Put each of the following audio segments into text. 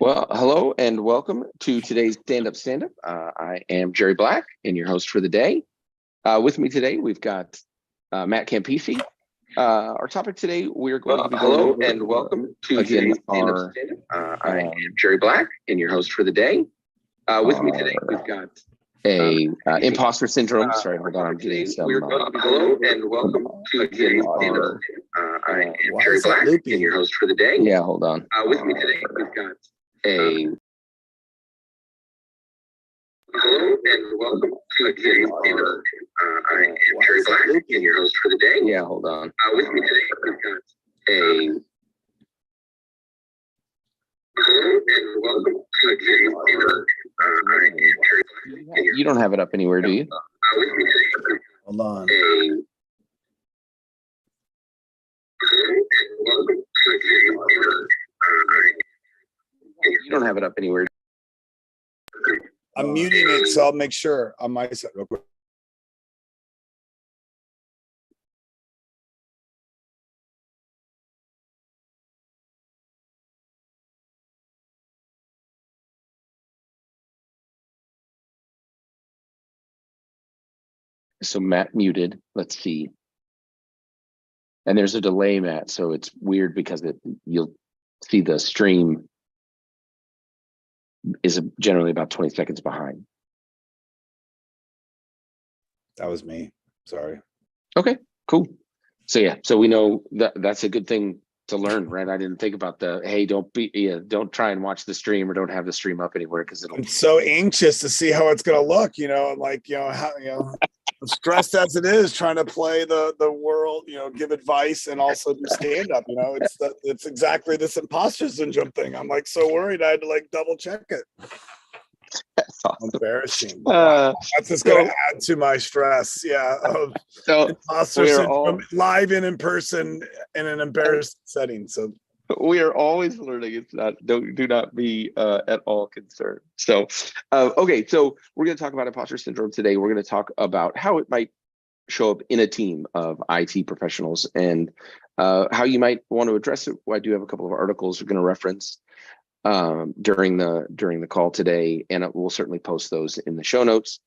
Well, hello and welcome to today's Stand-Up Stand-Up. I am Jerry Black and your host for the day. With me today, we've got Matt Campisi. Our topic today, we're going to be going hello over, and welcome to again, today's Stand-Up Stand-Up. I am Jerry Black and your host for the day. With me today, we've got imposter syndrome. Sorry, hold on. I'm getting some. Hello and welcome to today's Stand-Up Stand-Up. I am Jerry Black and your host for the day. Yeah, hold on. With me today, we've got hello and welcome to today's Stand-Up. I am Jerry Black and your host for the day. Yeah, hold on. With me today, we've got hello and welcome to today's Stand-Up. I am Jerry Black. You don't have it up anywhere, do you? With me today, Hold on. hello and welcome to today's Stand-Up. You don't have it up anywhere. I'm muting it, so I'll make sure on my side real quick. So Matt muted. Let's see. And there's a delay, Matt. So it's weird because you'll see the stream is generally about 20 seconds behind. That was me. Sorry. Okay, cool. So yeah, so we know that that's a good thing to learn, right? I didn't think about hey, don't try and watch the stream or don't have the stream up anywhere because I'm so anxious to see how it's gonna look. I'm stressed as it is trying to play the world, give advice and also do stand up. It's exactly this imposter syndrome thing. I'm like so worried I had to double check it. That's awesome. Embarrassing. Wow. That's just going to add to my stress. Yeah. So imposter syndrome live and in person in an embarrassing setting. So we are always learning. It's not, do not be at all concerned. So, okay. So we're going to talk about imposter syndrome today. We're going to talk about how it might show up in a team of IT professionals and how you might want to address it. I do have a couple of articles we're going to reference during the call today, and we'll certainly post those in the show notes.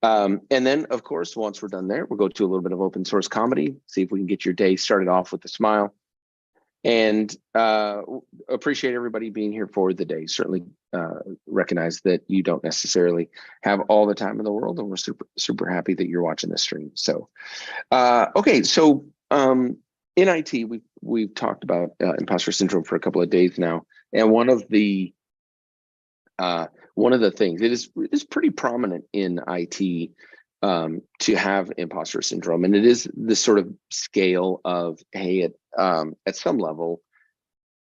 And then, of course, once we're done there, we'll go to a little bit of open source comedy, see if we can get your day started off with a smile. And appreciate everybody being here for the day. Certainly recognize that you don't necessarily have all the time in the world, and we're super happy that you're watching this stream. So, okay, so in IT, we've talked about imposter syndrome for a couple of days now, and one of the things it is pretty prominent in IT to have imposter syndrome, and it is this sort of scale of at some level,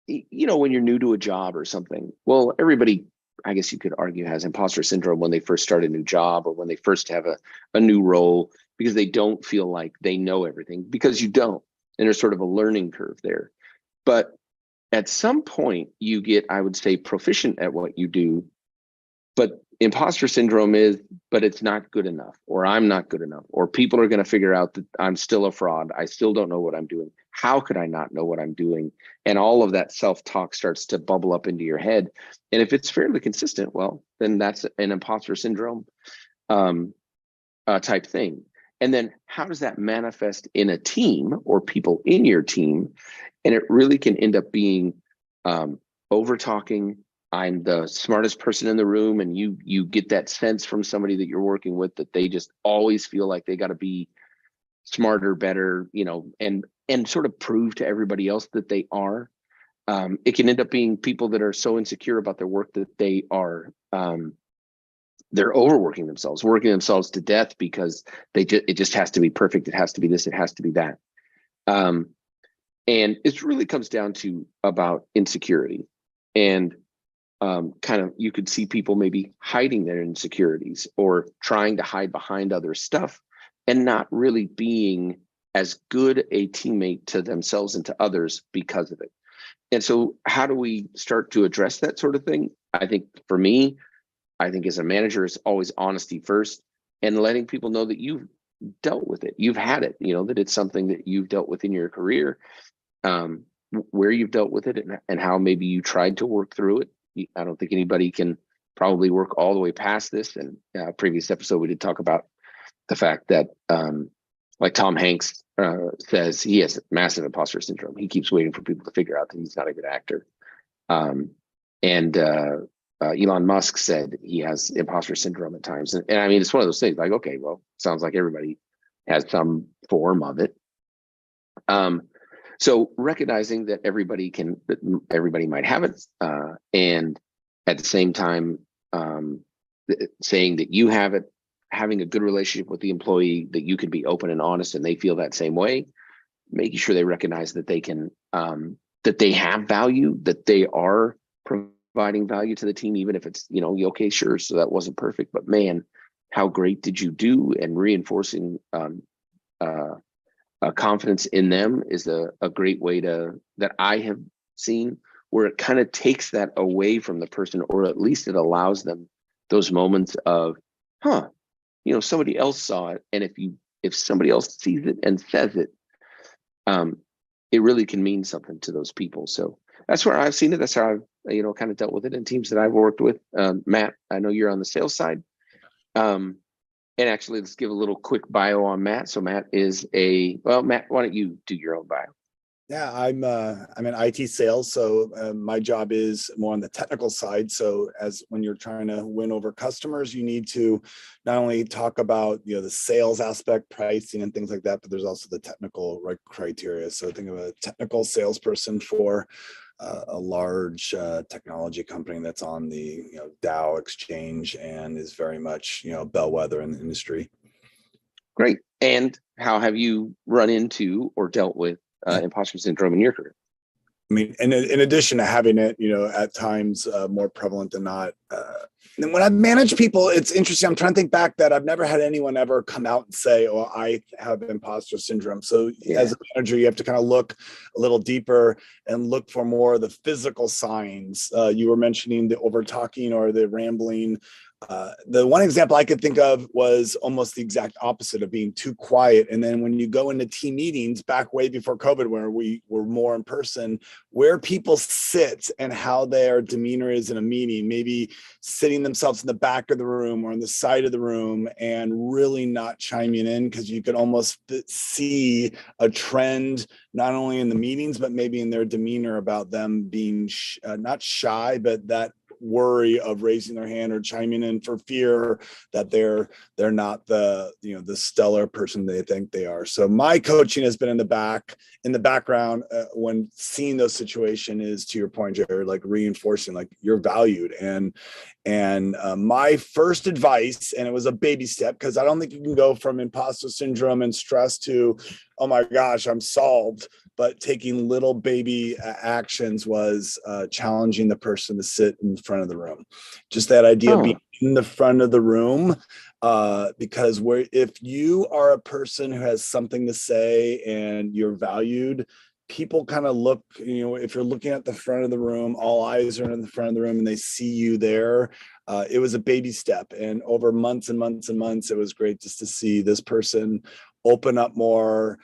when you're new to a job or something. Well, everybody, I guess you could argue, has imposter syndrome when they first start a new job or when they first have a new role, because they don't feel like they know everything, because you don't, and there's sort of a learning curve there. But at some point you get, I would say, proficient at what you do, but imposter syndrome but it's not good enough, or I'm not good enough, or people are going to figure out that I'm still a fraud. I still don't know what I'm doing. How could I not know what I'm doing? And all of that self-talk starts to bubble up into your head. And if it's fairly consistent, well, then that's an imposter syndrome type thing. And then how does that manifest in a team or people in your team? And it really can end up being over talking. I'm the smartest person in the room, and you get that sense from somebody that you're working with that they just always feel like they got to be smarter, better, and sort of prove to everybody else that they are. It can end up being people that are so insecure about their work that they are they're overworking themselves, working themselves to death because it just has to be perfect. It has to be this. It has to be that. And it really comes down to about insecurity, and kind of, you could see people maybe hiding their insecurities or trying to hide behind other stuff and not really being as good a teammate to themselves and to others because of it. And so how do we start to address that sort of thing? I think for me, as a manager, is always honesty first, and letting people know that you've dealt with it. You've had it, that it's something that you've dealt with in your career, where you've dealt with it, and how maybe you tried to work through it. I don't think anybody can probably work all the way past this. And previous episode, we did talk about the fact that, like Tom Hanks says, he has massive imposter syndrome. He keeps waiting for people to figure out that he's not a good actor. And Elon Musk said he has imposter syndrome at times. And I mean, it's one of those things like, okay, well, sounds like everybody has some form of it. So recognizing that everybody might have it, and at the same time, saying that you have it, having a good relationship with the employee, that you can be open and honest and they feel that same way, making sure they recognize that they can, that they have value, that they are providing value to the team, even if it's, okay, sure, so that wasn't perfect, but man, how great did you do? And reinforcing confidence in them is a great way that I have seen, where it kind of takes that away from the person, or at least it allows them those moments of, somebody else saw it. And if somebody else sees it and says it, it really can mean something to those people. So that's where I've seen it. That's how I've, kind of dealt with it in teams that I've worked with. Matt, I know you're on the sales side. And actually, let's give a little quick bio on Matt. So Matt is Matt, why don't you do your own bio? Yeah, I'm in IT sales, so my job is more on the technical side. So when you're trying to win over customers, you need to not only talk about the sales aspect, pricing, and things like that, but there's also the technical criteria. So think of a technical salesperson for a large technology company that's on the Dow exchange and is very much bellwether in the industry. Great. And how have you run into or dealt with imposter syndrome in your career? I mean, in addition to having it, at times more prevalent than not. And when I manage people, it's interesting. I'm trying to think back that I've never had anyone ever come out and say, "Oh, I have imposter syndrome." So as a manager, you have to kind of look a little deeper and look for more of the physical signs. You were mentioning the over talking or the rambling. The one example I could think of was almost the exact opposite of being too quiet. And then when you go into team meetings back way before COVID, where we were more in person, where people sit and how their demeanor is in a meeting, maybe sitting themselves in the back of the room or on the side of the room and really not chiming in, because you could almost see a trend, not only in the meetings, but maybe in their demeanor about them being not shy, but that worry of raising their hand or chiming in for fear that they're not the the stellar person they think they are. So my coaching has been in the background when seeing those situations, is, to your point, Jared, like reinforcing like you're valued. And my first advice, and it was a baby step, because I don't think you can go from imposter syndrome and stress to, oh my gosh, I'm solved. But taking little baby actions was challenging the person to sit in front of the room. Just that idea of being in the front of the room, because if you are a person who has something to say and you're valued, people kind of look, if you're looking at the front of the room, all eyes are in the front of the room and they see you there. It was a baby step. And over months and months and months, it was great just to see this person open up more.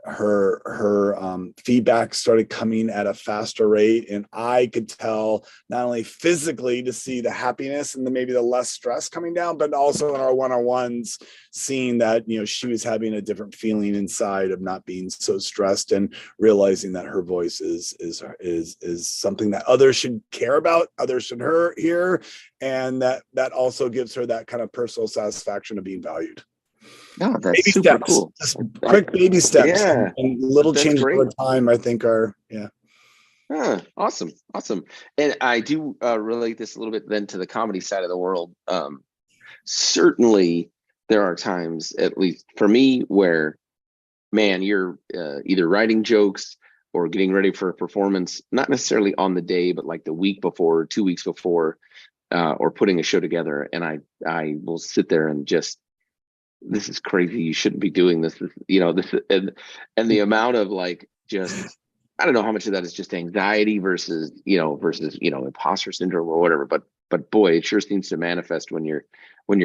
Her feedback started coming at a faster rate, and I could tell not only physically to see the happiness and maybe the less stress coming down, but also in our one-on-ones, seeing that she was having a different feeling inside of not being so stressed, and realizing that her voice is something that others should care about, others should hear, and that also gives her that kind of personal satisfaction of being valued. No, that's baby super steps. cool. Just quick baby steps. Yeah, and little that's changes great. over time, I think, are Awesome. And I do relate this a little bit then to the comedy side of the world. Certainly there are times, at least for me, where, man, you're either writing jokes or getting ready for a performance, not necessarily on the day, but like the week before, 2 weeks before, or putting a show together. And I will sit there and just, this is crazy. You shouldn't be doing this. And the amount of like, just, I don't know how much of that is just anxiety versus imposter syndrome or whatever. But boy, it sure seems to manifest when you're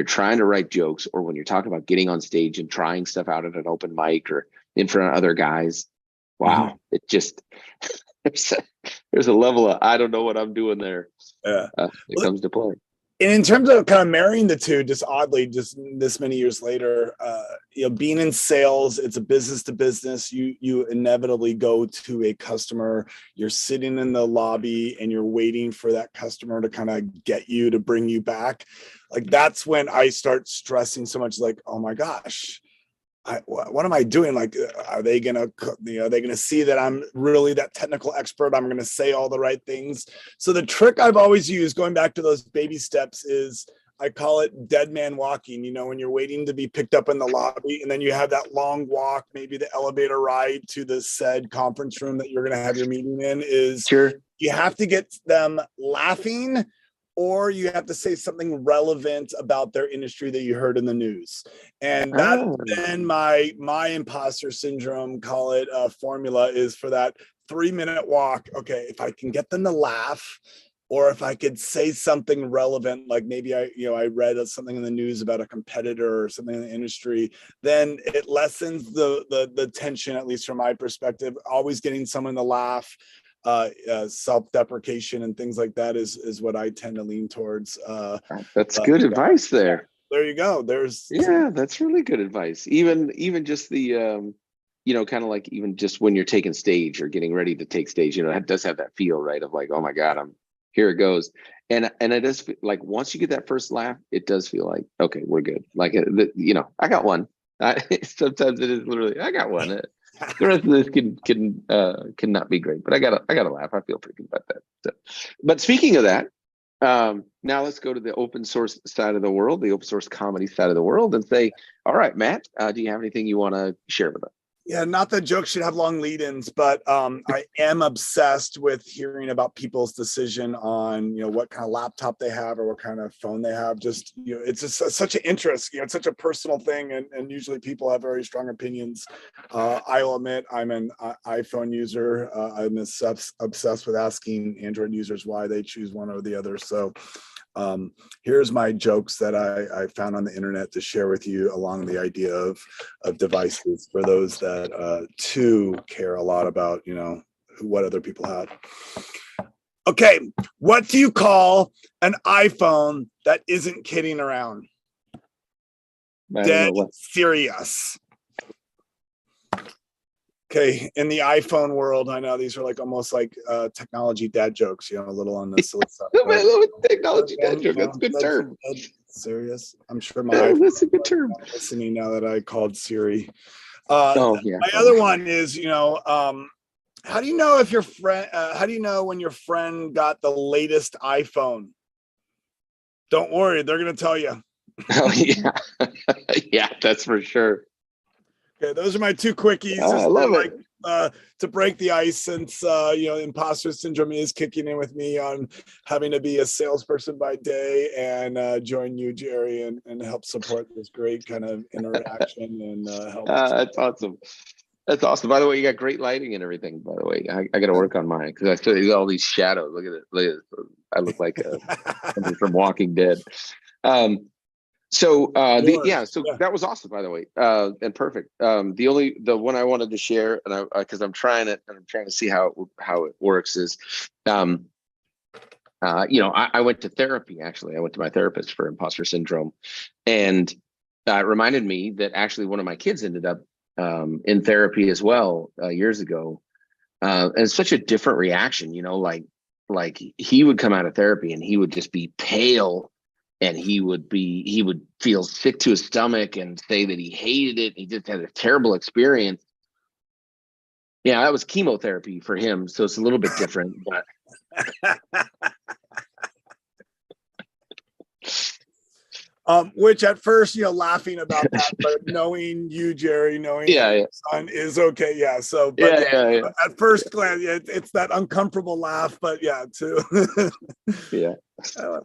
trying to write jokes, or when you're talking about getting on stage and trying stuff out at an open mic or in front of other guys. Wow. It just, there's there's a level of I don't know what I'm doing there. Yeah. It comes to play. And in terms of kind of marrying the two, just oddly, just this many years later, being in sales, it's a business to business. You inevitably go to a customer. You're sitting in the lobby and you're waiting for that customer to kind of get you to bring you back. Like that's when I start stressing so much. Like, oh my gosh, what am I doing? Like, are they gonna see that I'm really that technical expert? I'm gonna say all the right things. So the trick I've always used, going back to those baby steps, is I call it dead man walking. When you're waiting to be picked up in the lobby, and then you have that long walk, maybe the elevator ride to the said conference room that you're gonna have your meeting in. Is Sure. You have to get them laughing, or you have to say something relevant about their industry that you heard in the news. And that's been my imposter syndrome, call it a formula, is for that 3-minute walk. Okay, if I can get them to laugh, or if I could say something relevant, like maybe I read something in the news about a competitor or something in the industry, then it lessens the tension, at least from my perspective. Always getting someone to laugh, self-deprecation and things like that is what I tend to lean towards. That's good advice there. There you go. That's really good advice. Even just the kind of like even just when you're taking stage or getting ready to take stage, it does have that feel, right, of like, oh my God, here it goes. And it does feel like once you get that first laugh, it does feel like, okay, we're good. Like, I got one. Sometimes it is literally, I got one. The rest of this can not be great, but I gotta laugh. I feel pretty good about that. So, but speaking of that, now let's go to the open source side of the world, the open source comedy side of the world, and say, all right, Matt, do you have anything you want to share with us? Yeah, not that jokes should have long lead-ins, but I am obsessed with hearing about people's decision on, what kind of laptop they have or what kind of phone they have. Just, it's just such an interest. It's such a personal thing, and usually people have very strong opinions. I'll admit I'm an iPhone user. I'm obsessed with asking Android users why they choose one or the other. So here's my jokes that I found on the internet to share with you along the idea of devices for those that too care a lot about, what other people have. Okay, what do you call an iPhone that isn't kidding around? Dead serious. Okay, in the iPhone world, I know these are like almost like technology dad jokes, a little on the silly side. Technology dad joke. That's a good term. Serious. I'm sure that's a good term. Listening now that I called Siri. My other one is, how do you know if your friend? How do you know when your friend got the latest iPhone? Don't worry, they're gonna tell you. Oh yeah, yeah, that's for sure. Okay, those are my two quickies. I love it. To break the ice, since imposter syndrome is kicking in with me on having to be a salesperson by day and join you, Jerry, and help support this great kind of interaction and help. That's awesome. That's awesome. By the way, you got great lighting and everything. By the way, I got to work on mine because I still got all these shadows. Look at it. Look at it. I look like somebody from Walking Dead. So that was awesome, by the way, and perfect. The one I wanted to share, and because I'm trying to see how it works, is, I went to therapy. Actually, I went to my therapist for imposter syndrome, and it reminded me that actually one of my kids ended up in therapy as well years ago, and it's such a different reaction. Like he would come out of therapy and he would just be pale. And he would feel sick to his stomach and say that he hated it. He just had a terrible experience. Yeah, that was chemotherapy for him. So it's a little bit different, but which at first, laughing about that, but knowing you, Jerry, knowing your son is okay. Yeah. So, but at first glance, it's that uncomfortable laugh, but too. Yeah. All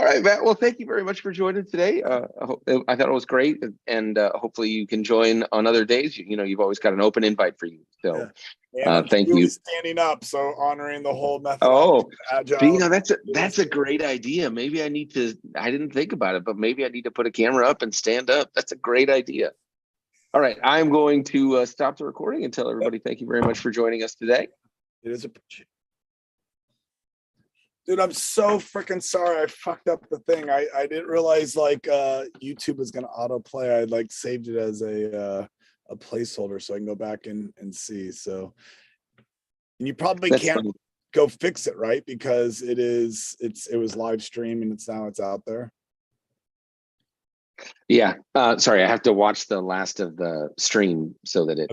right, Matt. Well, thank you very much for joining today. I thought it was great, and hopefully you can join on other days. You've always got an open invite for you. So, thank you. Standing up, so honoring the whole method. That's a great idea. Maybe I didn't think about it, but maybe I need to put a camera up and stand up. That's a great idea. All right, I'm going to stop the recording and tell everybody thank you very much for joining us today. It is appreciated. Dude, I'm so freaking sorry. I fucked up the thing. I didn't realize like YouTube was gonna autoplay. I like saved it as a placeholder so I can go back and see. So, and you probably That's can't funny. go fix it, right? Because it was live stream and it's out there. Yeah. Sorry, I have to watch the last of the stream so that it